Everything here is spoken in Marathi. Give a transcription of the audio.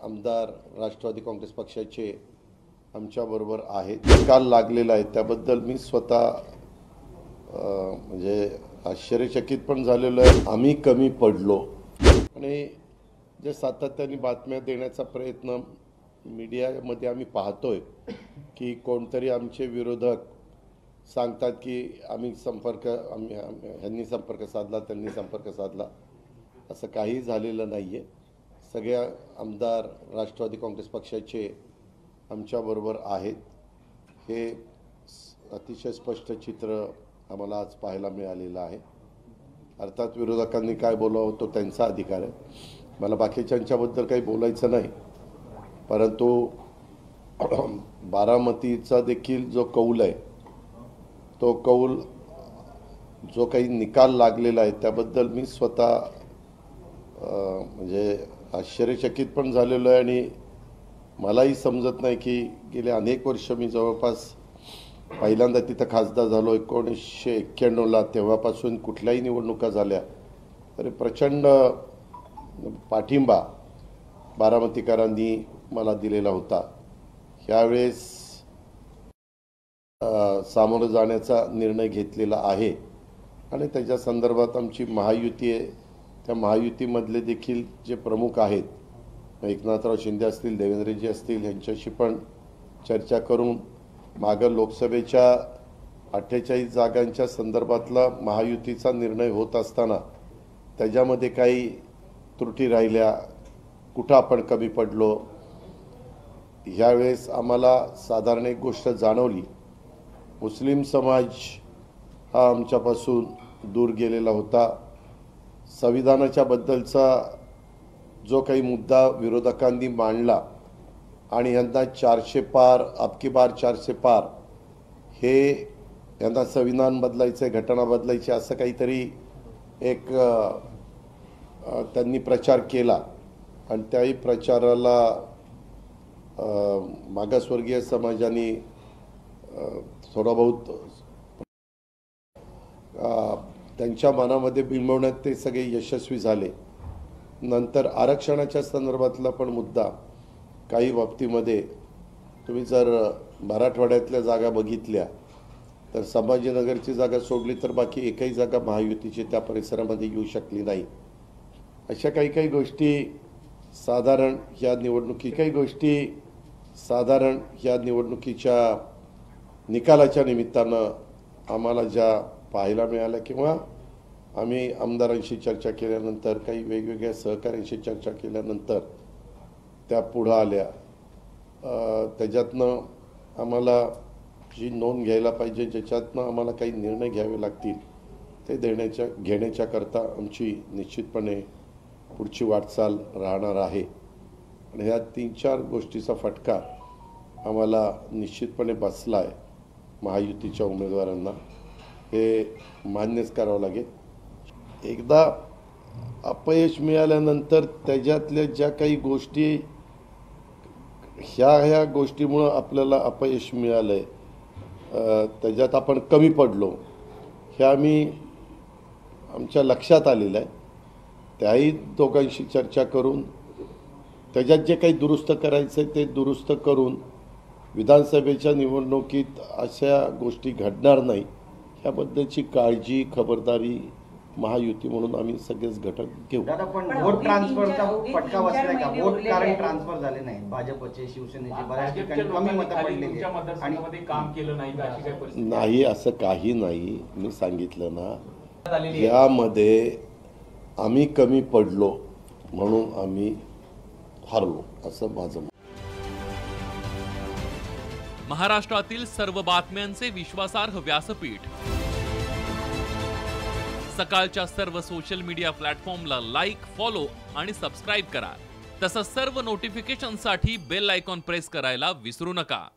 आमदार राष्ट्रवादी काँग्रेस पक्षाचे आमच्याबरोबर आहेत। निकाल लागलेला आहे त्याबद्दल मी स्वतः म्हणजे आश्चर्यचकित पण झालेलो आहे। आम्ही कमी पडलो आणि जे सातत्याने बातम्या देण्याचा प्रयत्न मीडियामध्ये आम्ही पाहतोय की कोणतरी आमचे विरोधक सांगतात की आम्ही ह्यांनी संपर्क साधला त्यांनी संपर्क साधला, असं काही झालेलं नाहीये। सगळ्या आमदार राष्ट्रवादी काँग्रेस पक्षाचे आमच्याबरोबर आहेत, हे अतिशय स्पष्ट चित्र आम्हाला आज पाहायला मिळालेलं आहे। अर्थात विरोधकांनी काय बोलावं तो त्यांचा अधिकार आहे, मला बाकीच्यांच्याबद्दल काही बोलायचं नाही। परंतु बारामतीचा देखील जो कौल आहे तो कौल जो काही निकाल लागलेला आहे त्याबद्दल मी स्वतः म्हणजे आश्चर्यचकित पण झालेलो आहे आणि मलाही समजत नाही की गेले अनेक वर्ष मी जवळपास पहिल्यांदा तिथं खासदार झालो 1991ला, तेव्हापासून कुठल्याही निवडणुका झाल्या तरी प्रचंड पाठिंबा बारामतीकरांनी मला दिलेला होता। यावेळेस सामोरं जाण्याचा निर्णय घेतलेला आहे आणि त्याच्या संदर्भात आमची महायुती आहे, त्या महायुतीमधले देखील जे प्रमुख आहेत एकनाथराव शिंदे असतील, देवेंद्रजी असतील, यांच्याशी पण चर्चा करून मागं लोकसभेच्या 48 जागांच्या संदर्भातला महायुतीचा निर्णय होत असताना त्याच्यामध्ये काही त्रुटी राहिल्या, कुठं आपण कमी पडलो, ह्यावेळेस आम्हाला साधारण एक गोष्ट जाणवली, मुस्लिम समाज हा आमच्यापासून दूर गेलेला होता। संविधानाच्या बद्दलचा जो काही मुद्दा विरोधकांनी मांडला आणि यांना 400 पार, अबकी बार 400 पार, हे यांना संविधान बदलायचे, घटना बदलायची, असं काहीतरी एक त्यांनी प्रचार केला आणि त्याही प्रचाराला मागासवर्गीय समाजाने थोडा बहुत त्यांच्या मनामध्ये बिंबवण्यात ते सगळे यशस्वी झाले। नंतर आरक्षणाच्या संदर्भातला पण मुद्दा काही बाबतीमध्ये तुम्ही जर मराठवाड्यातल्या जागा बघितल्या तर संभाजीनगरची जागा सोडली तर बाकी एकही जागा महायुतीची त्या परिसरामध्ये येऊ शकली नाही। अशा काही गोष्टी साधारण ह्या निवडणुकीच्या निकालाच्या निमित्तानं आम्हाला ज्या पाहायला मिळाल्या किंवा आम्ही आमदारांशी चर्चा केल्यानंतर, काही वेगवेगळ्या सहकाऱ्यांशी चर्चा केल्यानंतर त्या पुढं आल्या, त्याच्यातनं आम्हाला जी नोंद घ्यायला पाहिजे, ज्याच्यातनं आम्हाला काही निर्णय घ्यावे लागतील ते घेण्याच्या करता आमची निश्चितपणे पुढची वाटचाल राहणार आहे। आणि ह्या 3-4 गोष्टीचा फटका आम्हाला निश्चितपणे बसला आहे महायुतीच्या उमेदवारांना, हे मान्यच करावं लागेल। एकदा अपयश मिळाल्यानंतर त्याच्यातल्या ज्या काही गोष्टी ह्या गोष्टीमुळं आपल्याला अपयश मिळालं आहे, त्याच्यात आपण कमी पडलो, हे आमच्या लक्षात आलेलं आहे। त्याही दोघांशी चर्चा करून त्याच्यात जे काही दुरुस्त करायचं आहे ते दुरुस्त करून विधानसभेच्या निवडणुकीत अशा गोष्टी घडणार नाही याबद्दलची काळजी, खबरदारी महायुती म्हणून आम्ही सगळेच घटक घेऊ। दादा, पण वोट ट्रान्सफरचा फटका बसलाय का? वोट कारण ट्रान्सफर झाले नाही, भाजपचे, शिवसेनेचे बऱ्याच ठिकाणी कमी मतं पडलेली आणि काम केलं नाही, असं काही नाही। मी सांगितलं ना, यामध्ये आम्ही कमी पडलो म्हणून आम्ही हरलो, असं माझं। महाराष्ट्रातील सर्व बातम्यांचे विश्वासार्ह व्यासपीठ, सकाळच्या सर्व सोशल मीडिया प्लॅटफॉर्मला लाईक, फॉलो आणि सबस्क्राईब करा। तसंच सर्व नोटिफिकेशनसाठी बेल आयकॉन प्रेस करायला विसरू नका।